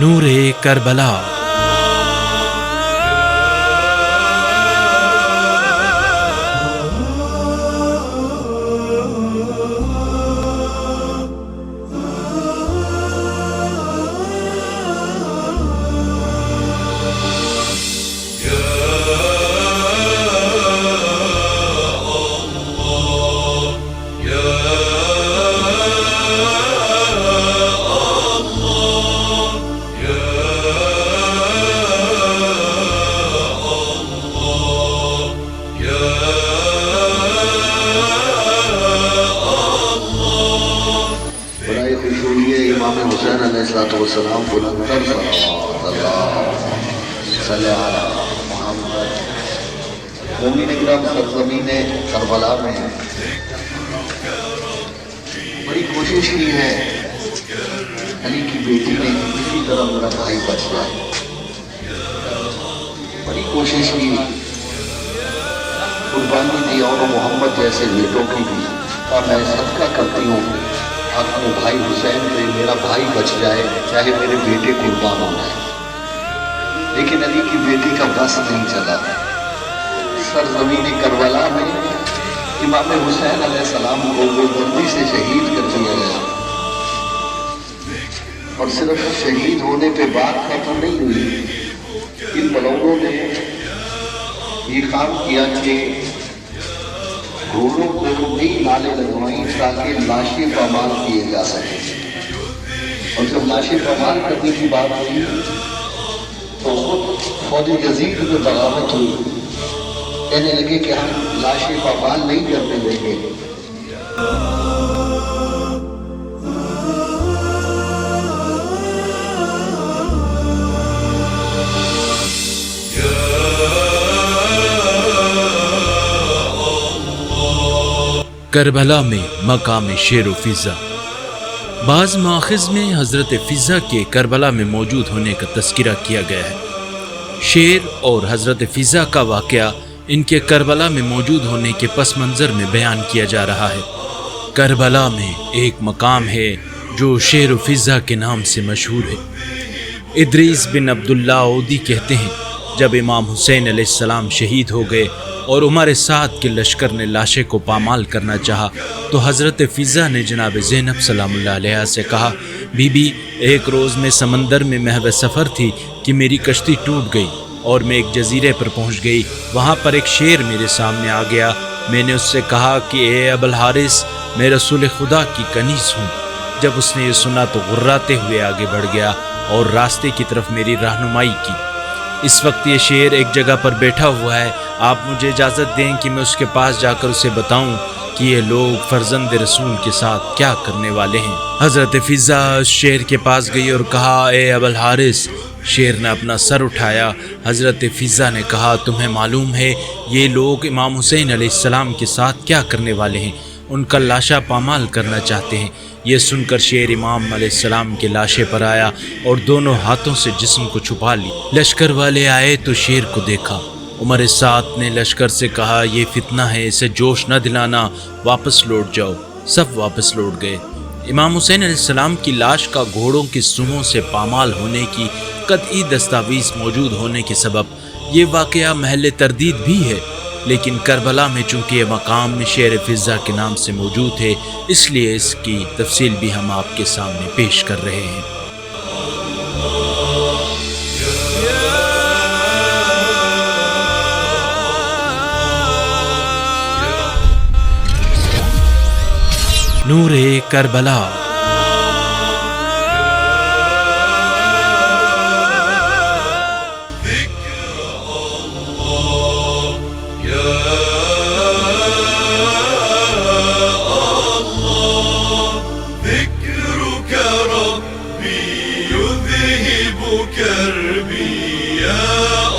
नूरे Karbala. इमाम हुसैन अलैहिस्सलाम बुलंदतर सरज़मीन Karbala में बड़ी कोशिश की है अली की बेटी ने किसी तरह मेरा भाई बच जाए। बड़ी कोशिश की, कुर्बानी दी और मोहम्मद जैसे बेटों की भी। मैं सदका करती हूँ अपने भाई हुसैन पे, मेरा भाई बच जाए चाहे मेरे बेटे कुर्बान हो जाए। लेकिन अली की बेटी का बस नहीं चला। सरज़मीन करबला में इमाम हुसैन अलैहिस्सलाम को वो वर्दी से शहीद कर दिया गया। और सिर्फ शहीद होने पे बात खत्म नहीं हुई। इन बलौरों ने ये काम किया कि घोड़ों को नई नाले लगवाई ताकि लाशें पामाल किए जा सके। और जब लाशें पामाल करने की बात हुई तो खुद फौजी यजीद में बगावत हुई। कहने लगे कि हम लाशें पामाल नहीं करने देंगे। करबला में मकाम शेर फिजा। बाज़ माखिज़ में हज़रत फिजा के करबला में मौजूद होने का तज़किरा किया गया है। शेर और हज़रत फिजा का वाक़या इनके करबला में मौजूद होने के पस मंज़र में बयान किया जा रहा है। करबला में एक मकाम है जो शेर फिजा के नाम से मशहूर है। इदरीस बिन अब्दुल्ला ओदी कहते हैं, जब इमाम हुसैन अलैहिस्सलाम शहीद हो गए और उमर साद के लश्कर ने लाशें को पामाल करना चाहा तो हज़रत फिजा ने जनाब ज़ैनब सलामुल्लाह अलैहा से कहा, बीबी एक रोज़ में समंदर में महव सफ़र थी कि मेरी कश्ती टूट गई और मैं एक जजीरे पर पहुंच गई। वहां पर एक शेर मेरे सामने आ गया। मैंने उससे कहा कि ए अबुल हारिस, मैं रसूल खुदा की कनीज़ हूँ। जब उसने ये सुना तो गुर्राते हुए आगे बढ़ गया और रास्ते की तरफ मेरी रहनुमाई की। इस वक्त ये शेर एक जगह पर बैठा हुआ है, आप मुझे इजाज़त दें कि मैं उसके पास जाकर उसे बताऊं कि ये लोग फर्जंद रसूल के साथ क्या करने वाले हैं। हज़रत फिजा शेर के पास गई और कहा, ए अबुल हारिस। शेर ने अपना सर उठाया। हज़रत फिजा ने कहा, तुम्हें मालूम है ये लोग इमाम हुसैन अलैहिस्सलाम के साथ क्या करने वाले हैं? उनका लाशा पामाल करना चाहते हैं। ये सुनकर शेर इमाम अलैहिस्सलाम के लाशे पर आया और दोनों हाथों से जिस्म को छुपा ली। लश्कर वाले आए तो शेर को देखा। उमर साद ने लश्कर से कहा, ये फितना है, इसे जोश न दिलाना, वापस लौट जाओ। सब वापस लौट गए। इमाम हुसैन अलैहिस्सलाम की लाश का घोड़ों की सुमों से पामाल होने की कतई दस्तावेज़ मौजूद होने के सबब ये वाक़या महल तरदीद भी है। लेकिन करबला में चूँकि ये मकाम शेर फिजा के नाम से मौजूद है, इसलिए इसकी तफसील भी हम आपके सामने पेश कर रहे हैं। नूरे करबला। كربي يذهب كربي يا